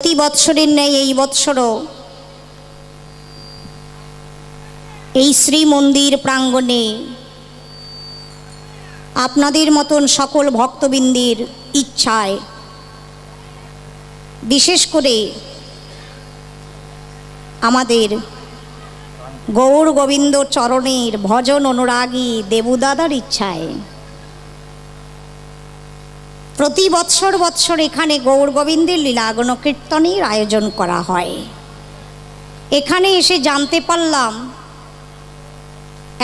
প্রতি বৎসরের ন্যায় এই বৎসরও এই শ্রী মন্দির প্রাঙ্গণে আপনাদের মতন সকল ভক্তবৃন্দের ইচ্ছায় বিশেষ করে আমাদের গৌর গোবিন্দ চরণের ভজন অনুরাগী দেবুদাদার ইচ্ছায় প্রতি বৎসর এখানে গৌর গোবিন্দের লীলাগণ কীর্তনের আয়োজন করা হয়। এখানে এসে জানতে পারলাম,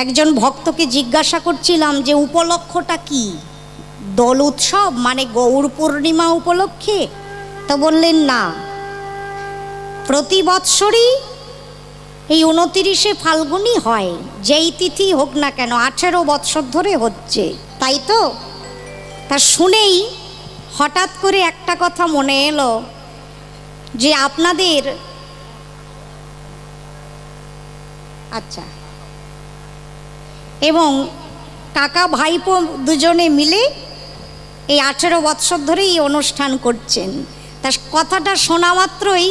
একজন ভক্তকে জিজ্ঞাসা করছিলাম যে উপলক্ষটা কি, দোল উৎসব মানে গৌর পূর্ণিমা উপলক্ষে? তো বললেন না, প্রতি বৎসরই এই 29শে ফাল্গুনই হয়, যেই তিথি হোক না কেন, 18 বৎসর ধরে হচ্ছে, তাই তো? তা শুনেই হঠাৎ করে একটা কথা মনে এলো যে আপনাদের আচ্ছা এবং কাকা ভাইপো দুজনে মিলে এই 18 বৎসর ধরে এই অনুষ্ঠান করছেন। তা কথাটা শোনা মাত্রই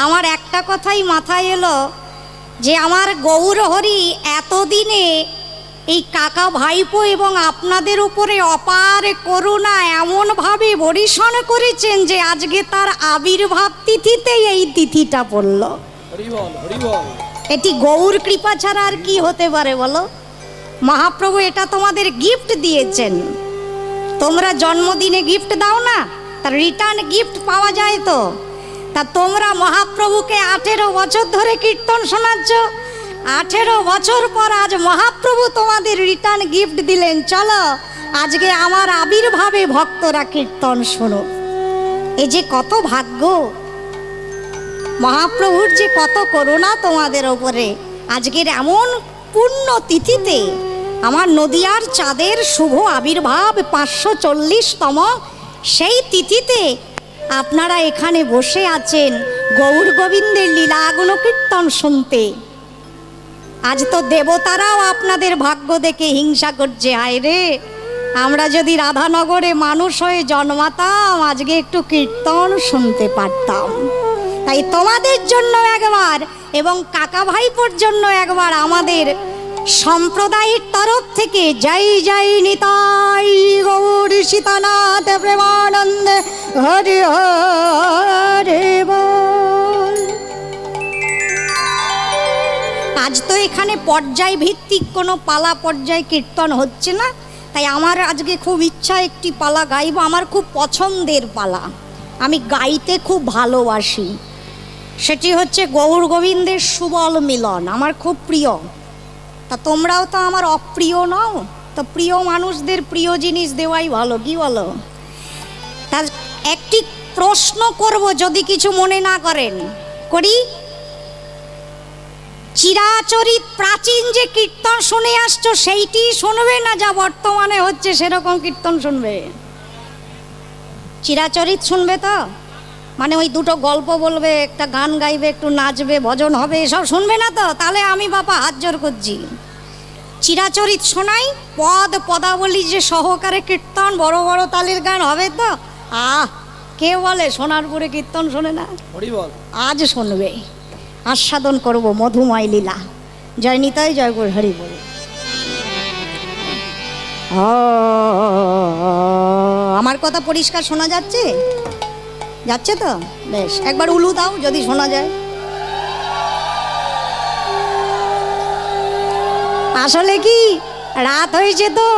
আমার একটা কথাই মাথায় এলো যে আমার গৌরহরি এতদিনে এই কাকা ভাইপো এবং আপনাদের উপরে অপার করুণা এমনভাবে বরিশন করেছেন যে আজকে তার আবির্ভাব তিথিতেই এই তিথিটা পড়ল। এটি গৌর কৃপা ছাড়া আর কি হতে পারে বলো? মহাপ্রভু এটা তোমাদের গিফট দিয়েছেন। তোমরা জন্মদিনে গিফট দাও না, তার রিটার্ন গিফট পাওয়া যায় তো। তা তোমরা মহাপ্রভুকে 18 বছর ধরে কীর্তন শোনাচ্ছ, 18 বছর পর আজ মহাপ্রভু তোমাদের রিটার্ন গিফট দিলেন, চলো আজকে আমার আবির্ভাবে ভক্তরা কীর্তন শোনো। এই যে কত ভাগ্য, মহাপ্রভুর যে কত করুণা তোমাদের ওপরে। আজকের এমন পূর্ণ তিথিতে আমার নদিয়ার চাঁদের শুভ আবির্ভাব 540তম সেই তিথিতে আপনারা এখানে বসে আছেন গৌর গোবিন্দের লীলাগুণ কীর্তন শুনতে। আজ তো দেবতারাও আপনাদের ভাগ্য দেখে হিংসা করছে, হায় রে আমরা যদি রাধানগরে মানুষ হয়ে জন্মাতাম আজকে একটু কীর্তন শুনতে পারতাম। তাই তোমাদের জন্য একবার এবং কাকা ভাইপোর জন্য একবার আমাদের সম্প্রদায়ের তরফ থেকে জয় জয় নিতাই গৌর সীতানাথ প্রেমানন্দে হরি হরি বল। আজ তো এখানে পর্যায় ভিত্তিক কোনো পালা পর্যায় কীর্তন হচ্ছে না, তাই আমার আজকে খুব ইচ্ছা একটি পালা গাইব। আমার খুব পছন্দের পালা, আমি গাইতে খুব ভালোবাসি। সেটি হচ্ছে গৌর গোবিন্দের সুবল মিলন, আমার খুব প্রিয়। তা তোমরাও তো আমার অপ্রিয় নও, তো প্রিয় মানুষদের প্রিয় জিনিস দেওয়াই ভালো, কি বলো? তা একটি প্রশ্ন করব, যদি কিছু মনে না করেন। করি? চিরাচরিত প্রাচীন যে কীর্তন শুনে আসছো সেইটি শুনবে না যা বর্তমানে হচ্ছে সেরকম কীর্তন শুনবে? চিরাচরিত শুনবে তো? মানে ওই দুটো গল্প বলবে, একটা গান গাইবে, একটু নাচবে, ভজন হবে, এসব শুনবে না তো? তাহলে আমি বাবা হাত জোর করছি, চিরাচরিত শোনাই। পদ পদাবলী যে সহকারে কীর্তন, বড় বড় তালের গান হবে তো? কে বলে সোনারপুরে কীর্তন শোনে না? আজ শুনবে, আস্বাদন করব মধুময় লীলা। জয় নিতাই, জয় গুরু হরি বল। আমার কথা পরিষ্কার শোনা যাচ্ছে? যাচ্ছে তো? বেশ, একবার উলু দাও যদি শোনা যায়। আসলে কি রাত হয়েছে তো,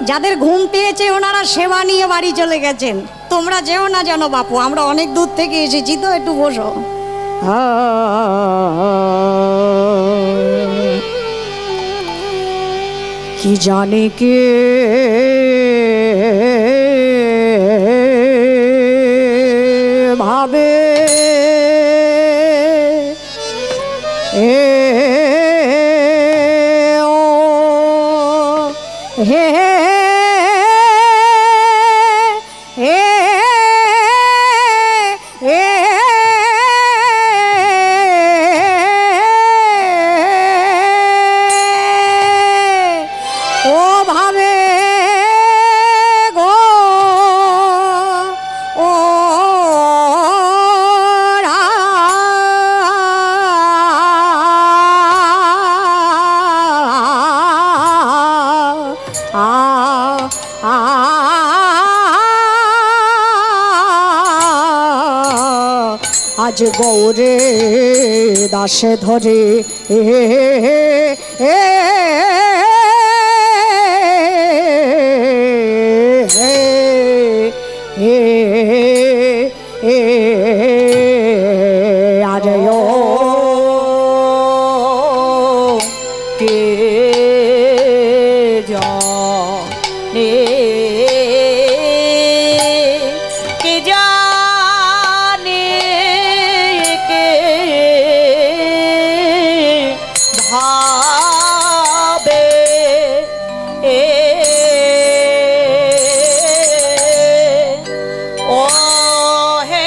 যাদের ঘুম পেয়েছে ওনারা সেবা নিয়ে বাড়ি চলে গেছেন। তোমরা যেও না যেন বাপু, আমরা অনেক দূর থেকে এসেছি তো, একটু বসো। কি জানে কে ভাবে আজ গৌরে দাসে ধরে আজ কে জানে কে জানে কে ভাবে ও হে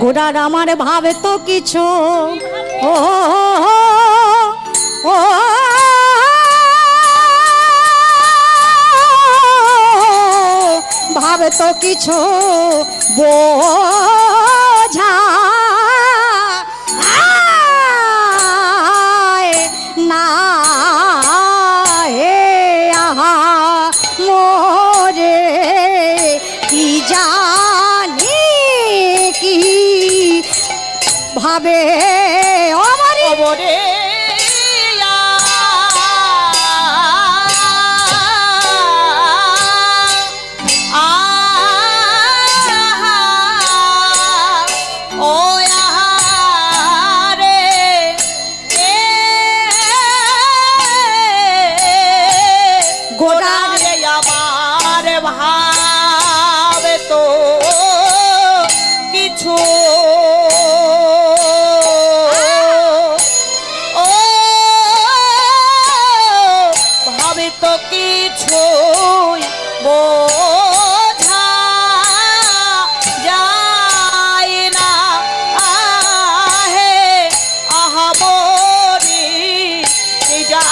গোড়ার আমার ভাবে তো কিছু ও ও ভাবে তো কিছু বোঝা না হে আহা মোরে কি জানি কি ভাবে অমরে অমরে ভাবে তো কিছু ও ভাবে তো কিছু বোঝা যায় না হে আহা মরি জানি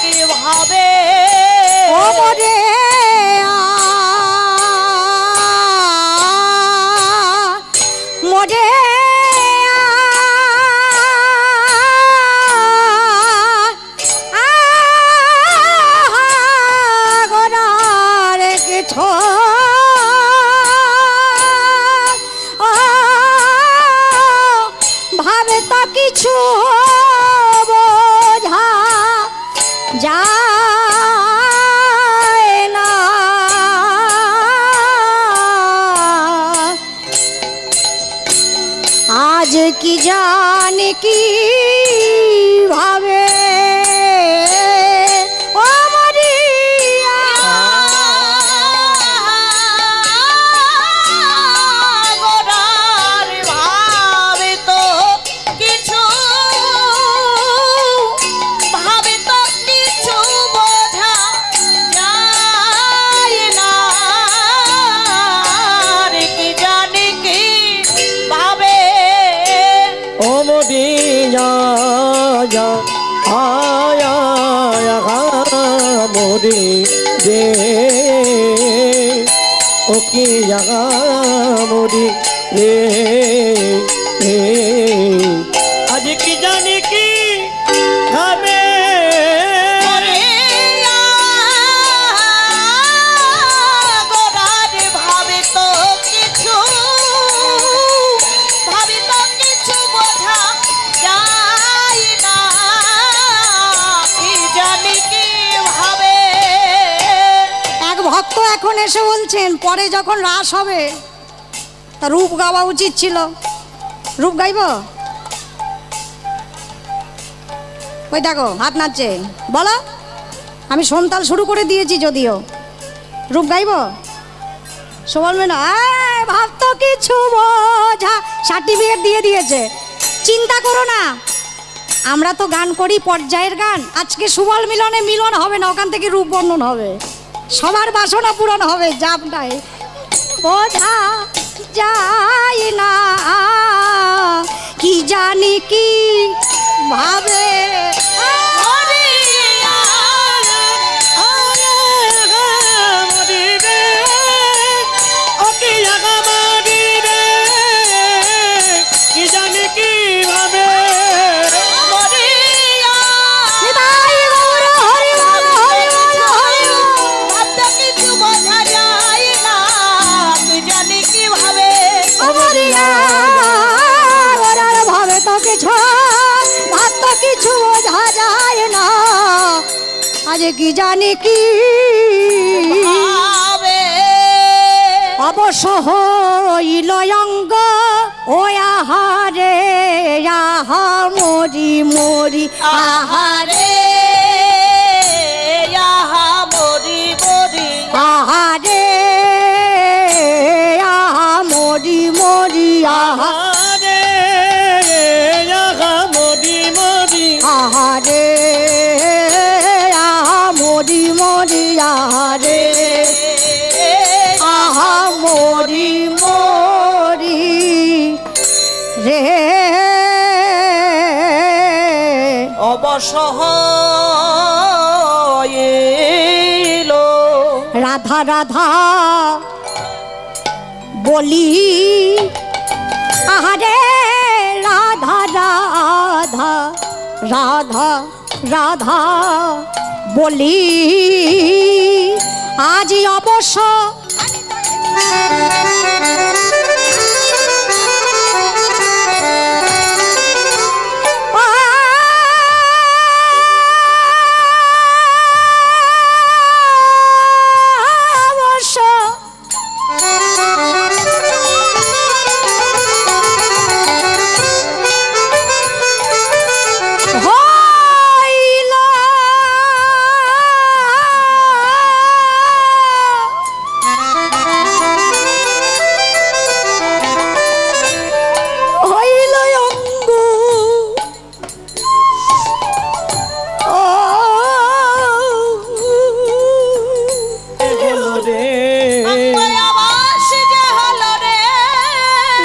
কি ভাবে অমরে মরে গোড়ার কিছু ভাবে তো কিছু বোঝা যায় না আজ কি জানে কি ভাবে ও মরিয়া গোড়ার ভাবে তো কিছু ভাবে তো কিছু বোঝা যায় না রে কি জানি কি ভাবে ओमोदी या या आया या मोदी दे ओके या मोदी रे आज की जाने की हमें গোড়ার ভাবে তো কিছু ভাবে তো কিছু বোঝা যায় না কি জানি কি ভাবে এক ভক্ত এখন এসে বলছেন পরে যখন রাস হবে তা রূপ গাওয়া উচিত ছিল রূপ গাইব ওই দেখো হাত নাচছে বলো আমি সন্তাল শুরু করে দিয়েছি যদিও রূপ গাইব বলবে না ভাব তো কিছু বোঝা সার্টিফিকেট দিয়ে দিয়েছে চিন্তা করো না আমরা তো গান করি পর্যায়ের গান আজকে সুবল মিলনে মিলন হবে না ওখান থেকে রূপ বর্ণন হবে সবার বাসনা পূরণ হবে জাপটায় বোঝা যায় না জানি কি ভাবে কিছু বোঝা যায় না আজ কি জানি কি অবশ্য হইল অঙ্গ ও আহারে আহা মরি মরি আহারে আহা মরি মরি আহারে আহা মরি মরি আহা আহারে আহা মরি মরি আহারে আহা মরি মরি রে অবসহ রাধা রাধা বলি আহারে রাধা রাধা রাধা রাধা বলি আজ অবশ্য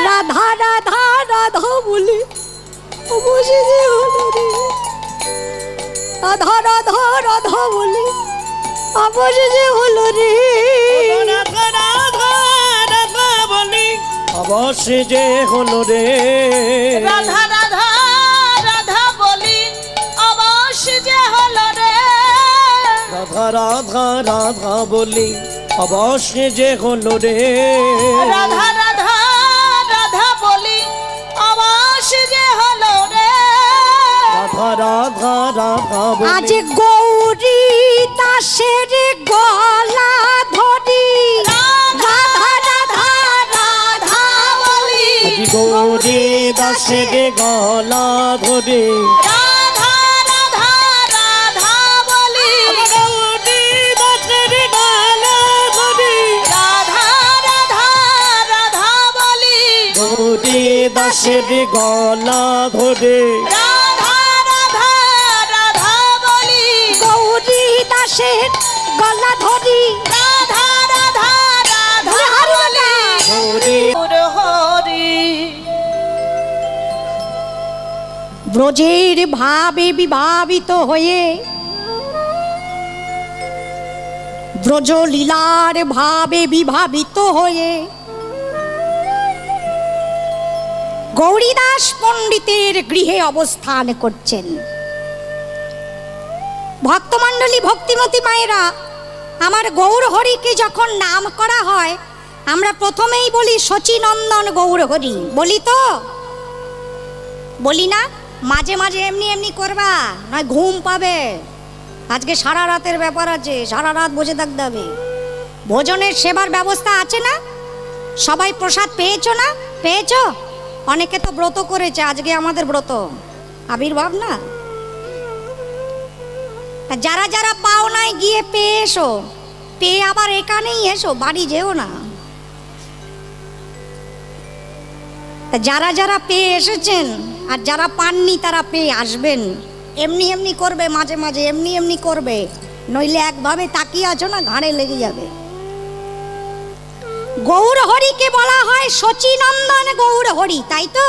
রাধা রাধা রাধা বলে অবশেষে হলো রে অবশেষে হলো রে রাধা রাধা রাধা বলি অবশেষে হলো রে রাধা রাধা রাধা বলি অবশেষে হলো রে রাধা রাধা রাধা বলি অবশেষে হলো রে রাধা রাধা রাধা বলি আজ গৌরী দাসের গলা ধরি রাধা রাধা রাধা বলি গৌরী দাসের গলা ধরে রাধা রাধা রাধা বলি গৌরী দাসের গলা ধরে রাধা রাধা রাধা বলি গৌরী দাসের গলা ধরে রাধা রাধা রাধা বলি গৌরী দাসের গলা ধরি রাধা রাধা রাধা বলি গৌরী হরি ব্রজের ভাবে বিভাবিত হয়ে ব্রজ লীলার ভাবে বিভাবিত হয়ে গৌরীদাস পণ্ডিতের গৃহে অবস্থান করছেন। ভক্তমণ্ডলী ভক্তিমতী মায়েরা, আমার গৌর হরিকে যখন নাম করা হয় আমরা প্রথমেই বলি শচীনন্দন গৌর হরি, বলি তো বলি না? মাঝে মাঝে এমনি এমনি করবা, নয় ঘুম পাবে। আজকে সারা রাতের ব্যাপার আছে, সারা রাত বসে থাকতে হবে। ভোজনের সেবার ব্যবস্থা আছে না? সবাই প্রসাদ পেয়েছো না? পেয়েছো? অনেকে তো ব্রত করেছে, আজকে আমাদের ব্রত আবির্ভাব না। যারা যারা পাও নাই গিয়ে পেয়ে এসো, পেয়ে আবার এখানেই এসো, বাড়ি যেও না। যারা যারা পেয়ে এসেছেন আর যারা পাননি তারা পেয়ে আসবেন। এমনি এমনি করবে, মাঝে মাঝে এমনি এমনি করবে, নইলে একভাবে তাকিয়ে আছো না, ঘাড়ে লেগে যাবে। গৌর হরিকে বলা হয় শচীনন্দন গৌর হরি, তাই তো?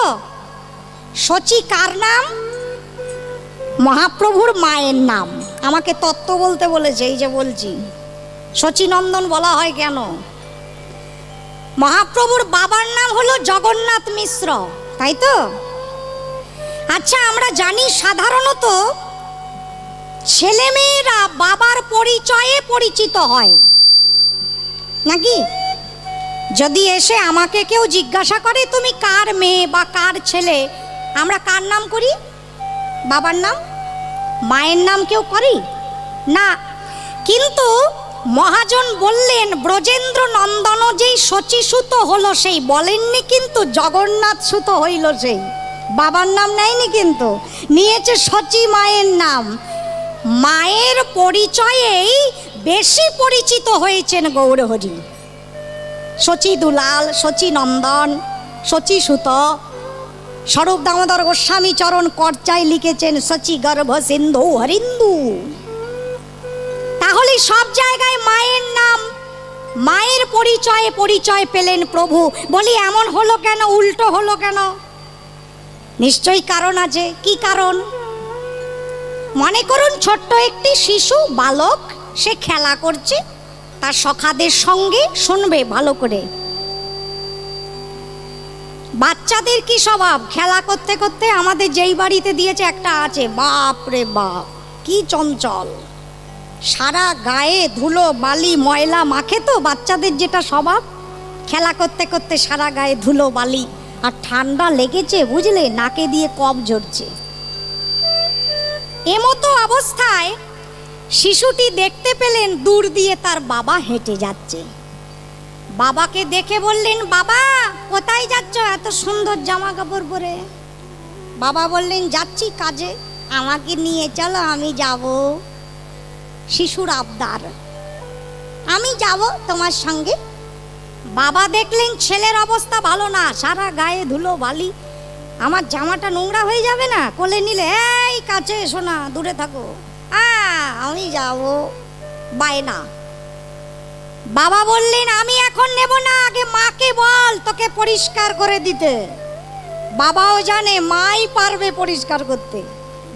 শচী কার নাম? মহাপ্রভুর মায়ের নাম। আমাকে তত্ত্ব বলতে বলেছে, এই যে বলছি। শচীনন্দন বলা হয় কেন? মহাপ্রভুর বাবার নাম হলো জগন্নাথ মিশ্র, তাই তো? আচ্ছা, আমরা জানি সাধারণত ছেলেমেয়েরা বাবার পরিচয়ে পরিচিত হয় নাকি? যদি এসে আমাকে কেউ জিজ্ঞাসা করে তুমি কার মেয়ে বা কার ছেলে, আমরা কার নাম করি? বাবার নাম। মায়ের নাম কেউ করি না। কিন্তু মহাজন বললেন ব্রজেন্দ্র নন্দন যেই শচীসুত হলো, সেই বলেননি কিন্তু জগন্নাথ সুত হইল, সেই বাবার নাম নেয়নি, কিন্তু নিয়েছে শচী মায়ের নাম। মায়ের পরিচয়েই বেশি পরিচিত হয়েছেন গৌরহরি। শচী দুলাল, শচী নন্দন, শচী সুত। স্বরূপ দামোদর গোস্বামী চরণ কর্চায় লিখেছেন শচী গর্ভ সিন্ধু হরিন্দু। তাহলে সব জায়গায় মায়ের নাম, মায়ের পরিচয়ে পরিচয় পেলেন প্রভু। বলি এমন হলো কেন, উল্টো হলো কেন? নিশ্চয়ই কারণ আছে। কি কারণ? মনে করুন ছোট্ট একটি শিশু বালক, সে খেলা করছে তার সখাদের সঙ্গে। শুনবে ভালো করে, বাচ্চাদের কি স্বভাব? খেলা করতে করতে আমাদের যেই বাড়িতে দিয়েছে একটা আছে, বাপ রে বাপ কি চঞ্চল, সারা গায়ে ধুলো বালি ময়লা মাখে। তো বাচ্চাদের যেটা স্বভাব, খেলা করতে করতে সারা গায়ে ধুলো বালি, আর ঠান্ডা লেগেছে বুঝলে, নাকে দিয়ে কফ ঝরছে। এমতো অবস্থায় শিশুটি দেখতে পেলেন দূর দিয়ে তার বাবা হেঁটে যাচ্ছে। বাবাকে দেখে বললেন, বাবা কোথায় যাচ্ছ এত সুন্দর জামা কাপড় পরে? বাবা বললেন, যাচ্ছি কাজে, আমাকে নিয়ে চলো, আমি যাব। শিশুর আবদার, আমি যাব তোমার সঙ্গে। বাবা দেখলেন ছেলের অবস্থা ভালো না, সারা গায়ে ধুলো বালি, আমার জামাটা নোংরা হয়ে যাবে না, কোলে নিলে। এই কাছে এসো না, দূরে থাকো। আমি যাব, বায়না। বাবা বললেন, আমি এখন নেব না, আগে মাকে বল তোকে পরিষ্কার করে দিতে। বাবাও জানে মাই পারবে পরিষ্কার করতে।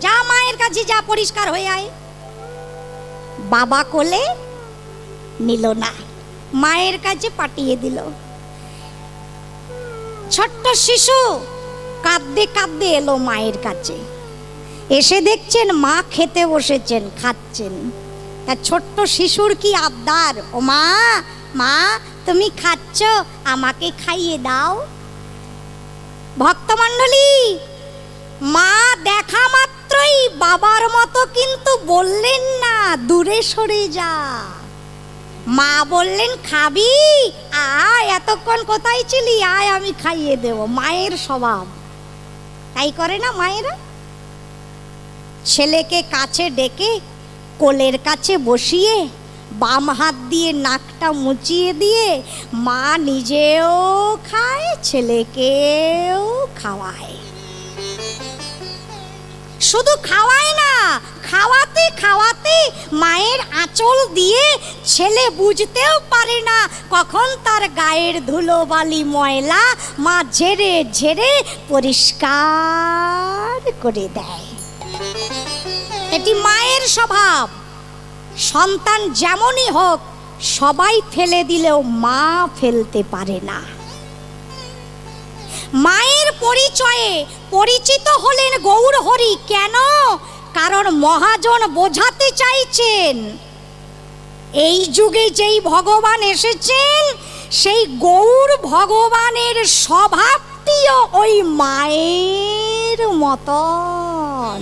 যা মায়ের কাছে, যা পরিষ্কার হয়ে আয়। বাবা কোলে নিল না, মায়ের কাছে পাঠিয়ে দিল। ছোট্ট শিশু কাঁদতে কাঁদতে এলো মায়ের কাছে। এসে দেখছেন মা খেতে বসেছেন, খাচ্ছেন। তা ছোট্ট শিশুর কি আবদার, ও মা, মা তুমি খাচ্ছ, আমাকে খাইয়ে দাও। ভক্তমণ্ডলী, মা দেখা মাত্রই বাবার মতো কিন্তু বললেন না দূরে সরে যা। মা বললেন, খাবি? আয়, এতক্ষণ কোথায় ছিলি, আয় আমি খাইয়ে দেব। মায়ের স্বভাব তাই করে না মায়েরা? ছেলেকে কাছে ডেকে কোলের কাছে বসিয়ে বাম হাত দিয়ে নাকটা মুচিয়ে দিয়ে মা নিজেও খায়, ছেলেকেও খাওয়ায়। শুধু খাওয়ায় না, খাওয়াতে খাওয়াতে মায়ের আঁচল দিয়ে ছেলে বুঝতেও পারে না কখন তার গায়ের ধুলো বালি ময়লা মা ঝেড়ে ঝেড়ে পরিষ্কার করে দেয়। এটি মায়ের স্বভাব। সন্তান যেমনই হোক, সবাই ফেলে দিলেও মা ফেলতে পারে না। মায়ের পরিচয়ে পরিচিত হলেন গৌরহরি। কেন? কারণ মহাজন বোঝাতে চাইছেন এই যুগে যেই ভগবান এসেছেন, সেই গৌর ভগবানের স্বভাবটিও ওই মায়ের মতন।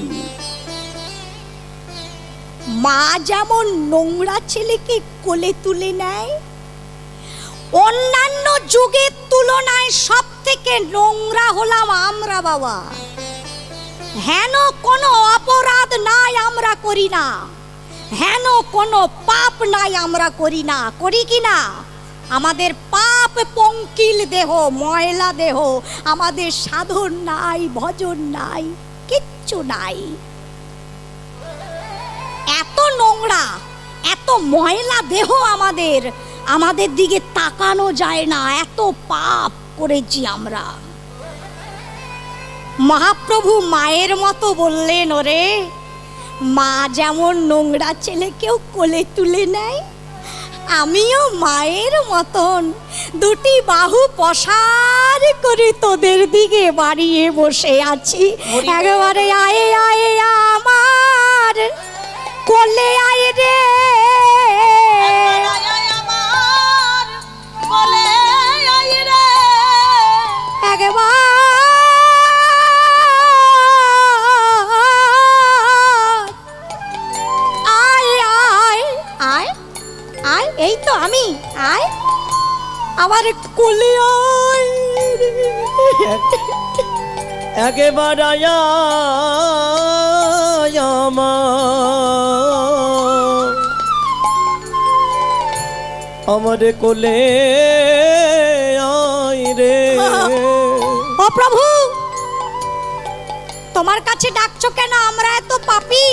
মা যেমন নোংরা ছেলেকে কোলে তুলে নেয়, অন্যান্য যুগের তুলনায় সব থেকে নোংরা হলাম আমরা বাবা। হেন কোনো অপরাধ নাই আমরা করি না, হেন কোনো পাপ নাই আমরা করি না। করি কি না? আমাদের পাপ পঙ্কিল দেহ, ময়লা দেহ, আমাদের সাধন নাই, ভজন নাই, কিচ্ছু নাই। এত নোংরা, এত ময়লা দেহ আমাদের, আমাদের দিকে তাকানো যায় না, এত পাপ করেছি আমরা। মহাপ্রভু মায়ের মতো বললেন, ওরে মা যেমন নোংরা ছেলেকেও কোলে তুলে নেয়, আমিও মায়ের মতন দুটি বাহু পসার করে তোদের দিকে বাড়িয়ে বসে আছি। একেবারে আয়ে আয়ে আমার কোলে আয় রে, আমার বলে আই রে, একবার আয় আয় আয় আয়, এই তো আমি, আয় আমার কোলে আয় রে। একেবারে আমার কোলে আয় রে। ও প্রভু, তোমার কাছে ডাকছো কেন? আমরা এত পাপী,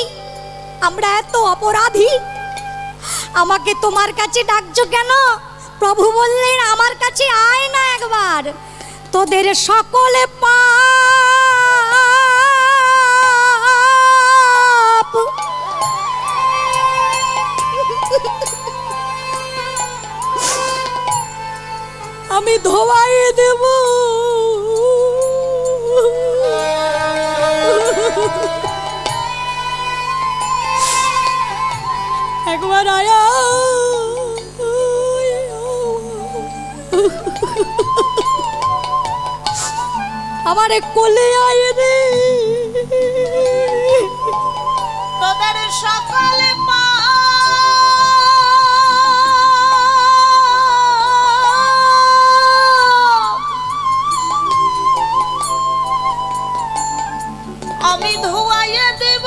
আমরা এত অপরাধী, আমাকে তোমার কাছে ডাকছো কেন? প্রভু বললেন, আমার কাছে আয় না একবার, তোদের সকলে পাপ আমি ধোয়াইয়ে দেব। একবার আয়া আমার কোলে আয় রে, তোদের সকলে আমি ধোয়াইয়ে দেব,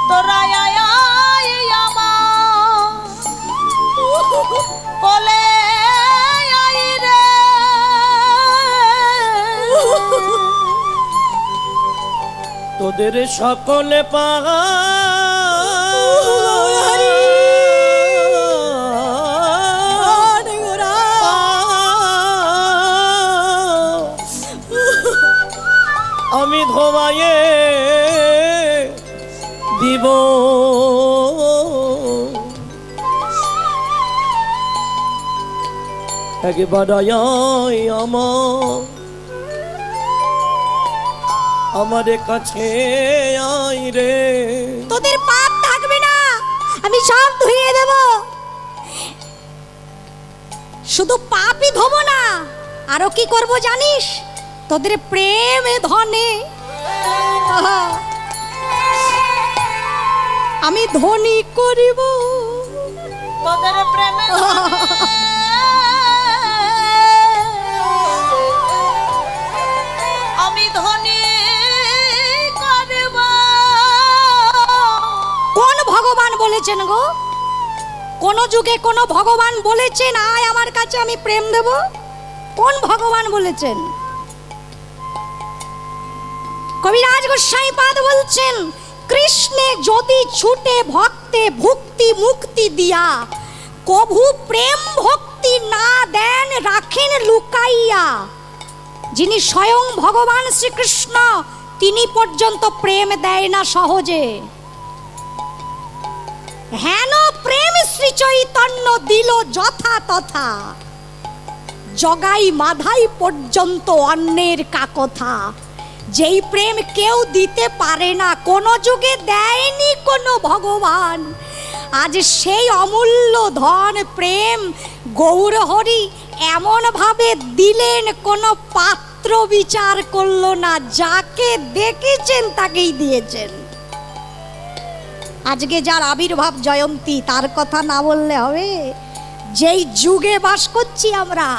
তোরা আয় আমার কোলে আয় রে। তোদের সকলে আমি ধোবাইয়ে দিব। একবার আমার কাছে আয় রে। তোদের পাপ থাকবে না, আমি সব ধুইয়ে দেব। শুধু পাপই ধোবো না, আরো কি করব জানিস? তোদের প্রেমে ধনে আমি ধনী করিব। তোদের প্রেমে আমি ধনী করব। কোন ভগবান বলেছেন গো? কোন যুগে কোন ভগবান বলেছেন আয় আমার কাছে আমি প্রেম দেব? কোন ভগবান বলেছেন? কবিরাজ গোসাই পাদ বলছেন, কৃষ্ণে যদি ছুটে ভক্তে ভক্তি মুক্তি দিয়া, কভু প্রেম ভক্তি না দেন রাখেন লুকাইয়া। যিনি স্বয়ং ভগবান শ্রীকৃষ্ণ, তিনি পর্যন্ত প্রেম দেয় না সহজে। হেন প্রেম শ্রী চৈতন্য দিল যথা তথা, জগাই মাধাই পর্যন্ত অন্যের কাকথা। যেই প্রেম কেউ দিতে পারে না, কোনো যুগে দেয়নি কোনো ভগবান, আজ সেই অমূল্য ধন প্রেম গৌর হরি এমন ভাবে দিলেন, কোনো পাত্র বিচার করলো না, যাকে দেখেছেন তাকেই দিয়েছেন। আজকে যার আবির্ভাব জয়ন্তী, তার কথা না বললে হবে? যেই যুগে বাস করছি আমরা,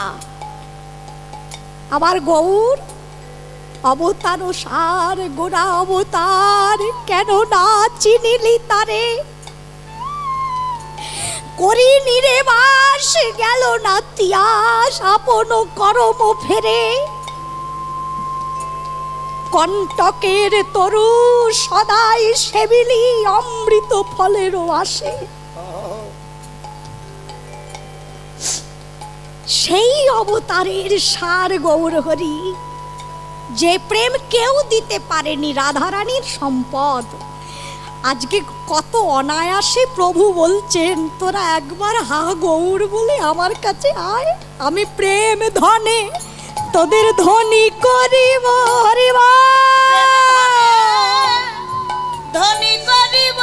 আবার গৌর অবতার সার গোড়া অবতার, কেন না চিনিলি তারে? করি নিরে বাস গেল না তিয়াস, আপন করম ফেরে। কণ্টকের তরু সদাই সেবিলি, অমৃত ফলেরও আসে। সেই অবতারের সার গৌর হরি, যে প্রেম কেউ দিতে পারেনি, রাধারানীর সম্পদ। আজকে কত অনায়াসে প্রভু বলছেন, তোরা একবার হা গৌর বলে আমার কাছে আয়, আমি প্রেম ধনে তোদের ধনী করিব। হরি বল। ধনী করিব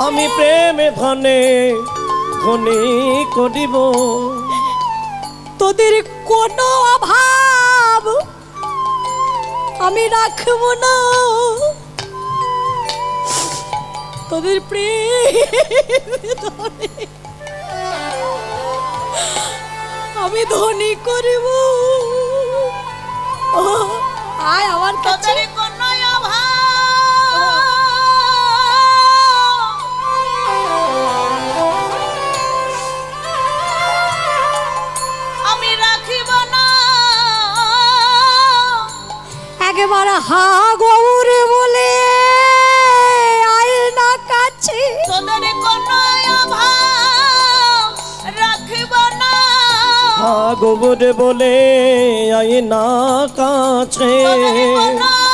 আমি প্রেমে ধনে ধনী করিব। তোদের কোনো অভাব আমি রাখব না, তোদের প্রেম আমি ধনী করিব। ও, আয় আমার কাছে। তোদের কোনো অভাব আমি রাখিব না। একবার হা গৌর বলে আয় না কাছে। তোদের কোনো অভাব রাখিব না। গোবর বলে আই না কাছে। তোদের কোনো